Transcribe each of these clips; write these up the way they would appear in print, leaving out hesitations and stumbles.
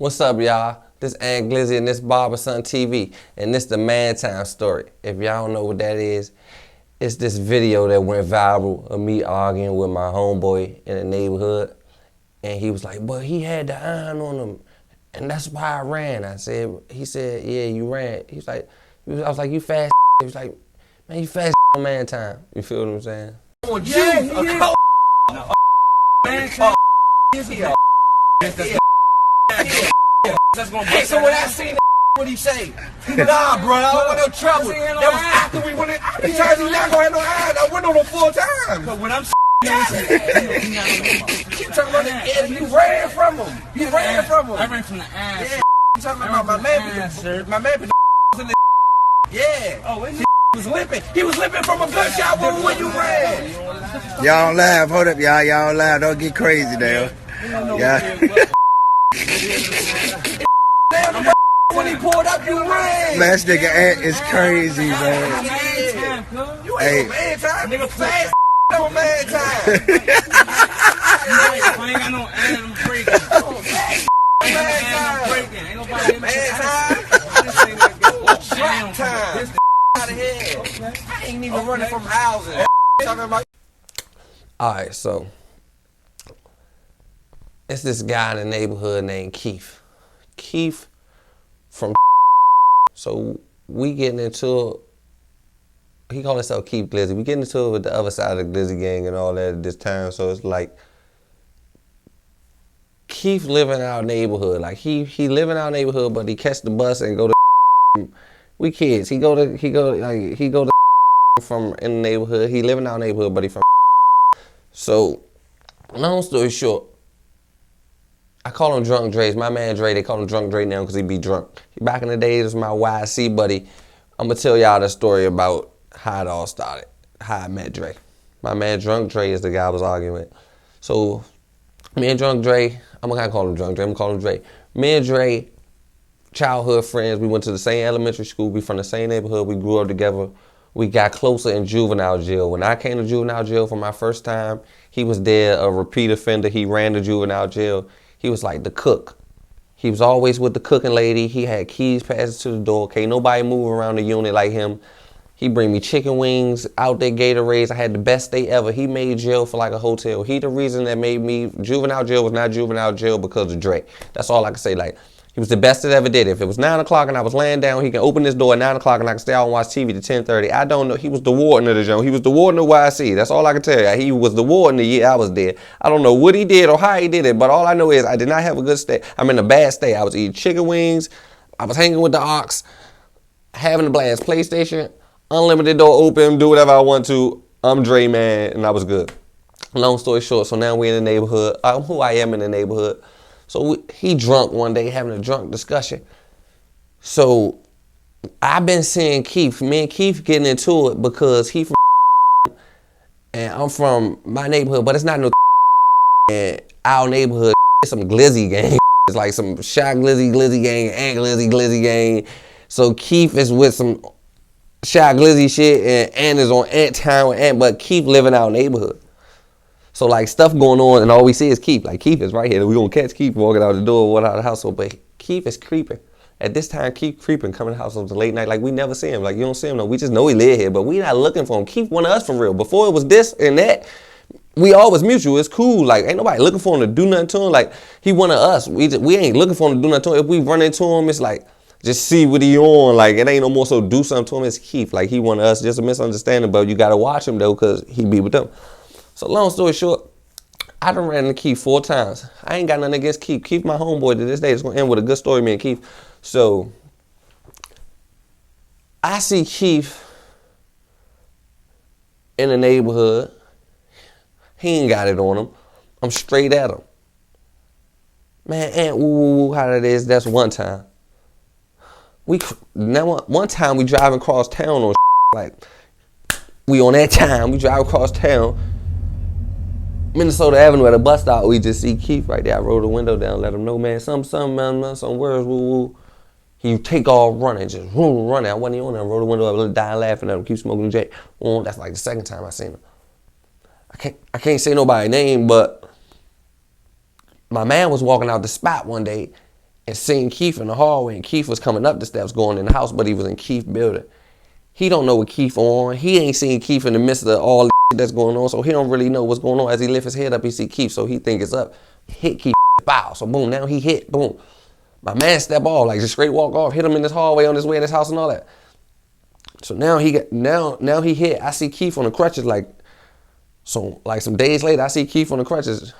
What's up, y'all? This Aunt Glizzy and this Barber Son TV, and this the Mantime story. If y'all don't know what that is, it's this video that went viral of me arguing with my homeboy in the neighborhood, and he was like, "But he had the iron on him, and that's why I ran." He said, "Yeah, you ran." I was like, "You fast." He was like, "Man, you fast on Mantime." You feel what I'm saying? Yeah, he is. Hey, so when I seen that, what he say? Nah, bro, I don't want no trouble. That was after we went in. He told me not gonna have no eyes. I went on him 4 times. But when I'm you talking about that? You ran from him. You ran from him. I ran from the ass. Yeah, you talking about my man? My man in the yeah. Oh, he was limping. He was limping from a gunshot wound when you ran. Y'all don't laugh. Hold up, y'all. Y'all don't laugh. Don't get crazy now. Yeah. When he pulled up, you ran. Man, this nigga Ant is crazy, man. You ain't no man time. Nigga fast no man time. I ain't got no ass, I'm breaking. Ain't nobody man time. Trap time. This out of here. I ain't even running from houses. Talking about. Alright, so it's this guy in the neighborhood named Keith. Keith from so we getting into he called himself Keith Glizzy. We getting into it with the other side of the Glizzy gang and all that at this time. So it's like Keith live in our neighborhood. Like he live in our neighborhood, but he catch the bus and go to we kids. He go to from in the neighborhood. He live in our neighborhood, but he from so long story short, I call him Drunk Dre. It's my man Dre. They call him Drunk Dre now because he be drunk. Back in the day, it was my YC buddy. I'm going to tell y'all the story about how it all started, how I met Dre. My man Drunk Dre is the guy I was arguing with. So me and Drunk Dre, I'm going to call him Drunk Dre. I'm going to call him Dre. Me and Dre, childhood friends. We went to the same elementary school. We from the same neighborhood. We grew up together. We got closer in juvenile jail. When I came to juvenile jail for my first time, he was there, a repeat offender. He ran to juvenile jail. He was like the cook. He was always with the cooking lady. He had keys passed to the door. Can't nobody move around the unit like him. He bring me chicken wings, out there Gatorades. I had the best day ever. He made jail for like a hotel. He the reason that made me, juvenile jail was not juvenile jail because of Dre. That's all I can say. Like, he was the best that ever did. If it was 9 o'clock and I was laying down, he can open this door at 9 o'clock and I can stay out and watch TV to 10:30. I don't know. He was the warden of the joint. He was the warden of YC. That's all I can tell you. He was the warden the year I was there. I don't know what he did or how he did it, but all I know is I did not have a good stay. I'm in a bad state. I was eating chicken wings. I was hanging with the ox, having a blast. PlayStation, unlimited door open, do whatever I want to. I'm Dre, man, and I was good. Long story short, so now we're in the neighborhood. I'm who I am in the neighborhood. So he drunk one day, having a drunk discussion. So I've been seeing Keith, me and Keith getting into it because he from and I'm from my neighborhood, but it's not no and our neighborhood. It's some Glizzy gang. It's like some Shot Glizzy gang, and Glizzy gang. So Keith is with some Shot Glizzy shit and Ant is on Ant Town with Ant, but Keith live in our neighborhood. So like stuff going on and all we see is Keith. Like Keith is right here. We're gonna catch Keith walking out the door, walking out of the house. But Keith is creeping. At this time, Keith creeping, coming to the house on the late night. Like we never see him. Like you don't see him no. We just know he live here, but we not looking for him. Keith one of us for real. Before it was this and that, we always mutual. It's cool. Like ain't nobody looking for him to do nothing to him. Like he one of us. We ain't looking for him to do nothing to him. If we run into him, it's like just see what he on. Like it ain't no more so do something to him. It's Keith. Like he one of us. Just a misunderstanding, but you gotta watch him though, cause he be with them. So long story short, I done ran into Keith 4 times. I ain't got nothing against Keith. Keith my homeboy to this day. It's gonna end with a good story, me and Keith. So I see Keith in the neighborhood. He ain't got it on him. I'm straight at him. Man, Aunt, woo, how that is, that's one time. One time we driving across town on like, we on that time, we drive across town. Minnesota Avenue at a bus stop, we just see Keith right there. I roll the window down, let him know, man, some words, woo. He take off running, just running. I wasn't even on there. I roll the window up, dying laughing at him, keep smoking J. That's like the second time I seen him. I can't say nobody's name, but my man was walking out the spot one day, and seen Keith in the hallway, and Keith was coming up the steps going in the house, but he was in Keith's building. He don't know what Keith on. He ain't seen Keith in the midst of all the shit that's going on, so he don't really know what's going on. As he lift his head up, he see Keith, so he think it's up. Hit Keith, bow. So boom, now he hit, boom. My man step off, like just straight walk off, hit him in this hallway on his way in his house and all that. So now he hit. I see Keith on the crutches, like some days later, I see Keith on the crutches.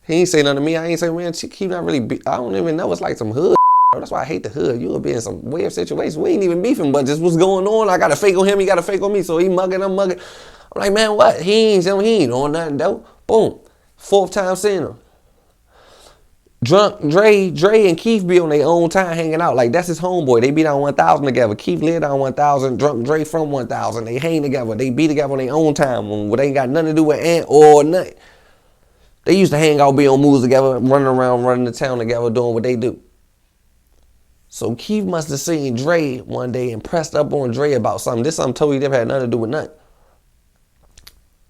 He ain't say nothing to me. I ain't say, man, Keith not really, I don't even know. It's like some hood. That's why I hate the hood. You'll be in some weird situations. We ain't even beefing, but just what's going on. I got to fake on him. He got to fake on me. So he mugging, I'm mugging. I'm like, man, what? He ain't on nothing, though. Boom. 4th time seeing him. Drunk Dre and Keith be on their own time hanging out. Like, that's his homeboy. They be down 1,000 together. Keith live down 1,000. Drunk Dre from 1,000. They hang together. They be together on their own time. When they ain't got nothing to do with Ant or nothing. They used to hang out, be on moves together, running around, running the town together, doing what they do. So Keith must have seen Dre one day and pressed up on Dre about something. This something totally different, had nothing to do with nothing.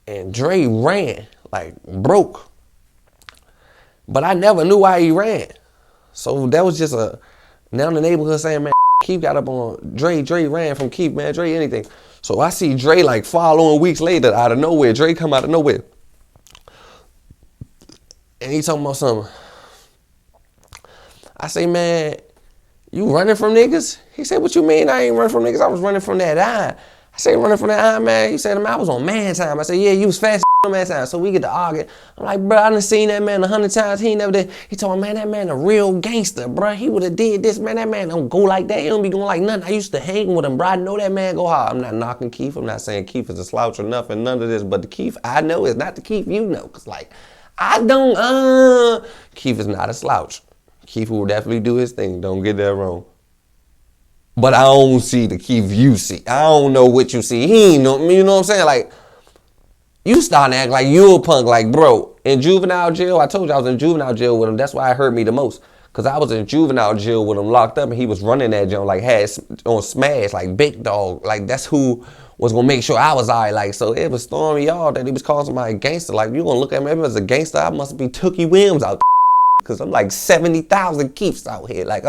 And Dre ran, like broke. But I never knew why he ran. So that was just now the neighborhood saying, man, Keith got up on Dre. Dre ran from Keith, man, Dre anything. So I see Dre like following weeks later out of nowhere. Dre come out of nowhere. And he talking about something. I say, man, you running from niggas? He said, what you mean I ain't running from niggas? I was running from that eye. I said, running from that eye, man? He said, I was on Mantime. I said, yeah, you was fast on Mantime. So we get to argue. I'm like, bro, I done seen that man 100 times. He ain't never did. He told me, man, that man a real gangster, bro. He would have did this, man. That man don't go like that. He don't be going like nothing. I used to hang with him, bro. I know that man go hard. I'm not knocking Keith. I'm not saying Keith is a slouch or nothing, none of this. But the Keith I know is not the Keith you know. Because, like, Keith is not a slouch. Keith will definitely do his thing. Don't get that wrong. But I don't see the Keith you see. I don't know what you see. He ain't know, you know what I'm saying? Like, you starting to act like you a punk. Like, bro, in juvenile jail, I told you I was in juvenile jail with him. That's why it hurt me the most. Because I was in juvenile jail with him locked up and he was running that joint, like, had on Smash, like, big dog. Like, that's who was going to make sure I was all right. Like, so it was stormy y'all that he was calling somebody a gangster. Like, you going to look at me as a gangster, I must be Tookie Williams out there. Because I'm like 70,000 Keiths out here. Like,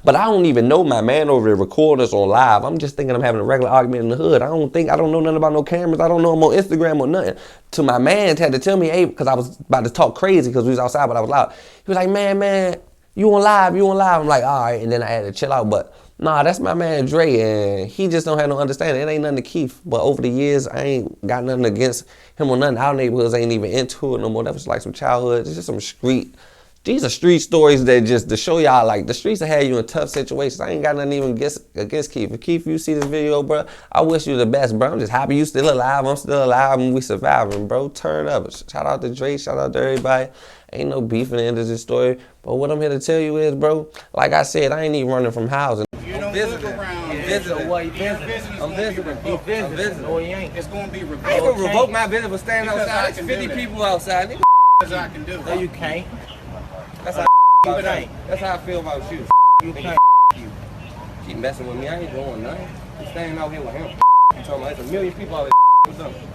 but I don't even know my man over there recording us on live. I'm just thinking I'm having a regular argument in the hood. I don't know nothing about no cameras. I don't know him on Instagram or nothing. To my man had to tell me, hey, because I was about to talk crazy because we was outside, but I was loud. He was like, man, you on live. I'm like, all right. And then I had to chill out. But nah, that's my man Dre, and he just don't have no understanding. It ain't nothing to Keith. But over the years, I ain't got nothing against him or nothing. Our neighborhoods ain't even into it no more. That was like some childhood. It's just some street. These are street stories that just to show y'all, like, the streets have had you in tough situations. I ain't got nothing even against Keith. If Keith, you see this video, bro, I wish you the best, bro. I'm just happy you still alive. I'm still alive and we surviving, bro. Turn up. Shout out to Dre. Shout out to everybody. Ain't no beef in the end of this story. But what I'm here to tell you is, bro, like I said, I ain't even running from housing. I'm visiting. I'm visiting. I'm visiting. No, he ain't. It's going to be revoked. I ain't gonna revoke my visit for standing Because outside. I It's can 50 do that. people outside. Nigga, As I can do. No, you can't. that's how It ain't. That's how I feel about you. You can't. You keep messing with me. I ain't doing nothing. I'm standing out here with him. You talking about there's a million people out here with something.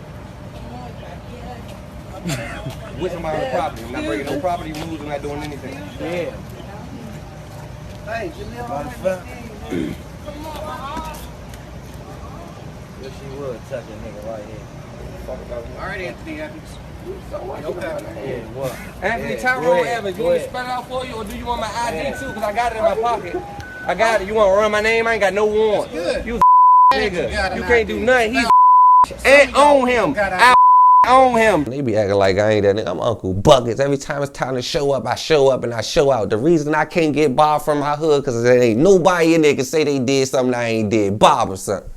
With somebody on the property. I'm not breaking no property rules. I'm not doing anything. Yeah. Hey, Janelle, Wish you would touch a nigga right here. Talk about all right, Anthony Evans. so what? Yeah, what? Anthony Yeah, Tyrone go ahead, Evans, you go want me to ahead. spell it out for you, or do you want my ID too? Because I got it in my pocket. I got it. You want to run my name? I ain't got no warrant. Good. You You nigga. got an You can't do ID. nothing. He's and own him. Got an I own him. They be acting like I ain't that nigga. I'm Uncle Buckets. Every time it's time to show up, I show up and I show out. The reason I can't get Bob from my hood because there ain't nobody in there can say they did something I ain't did. Bob or something.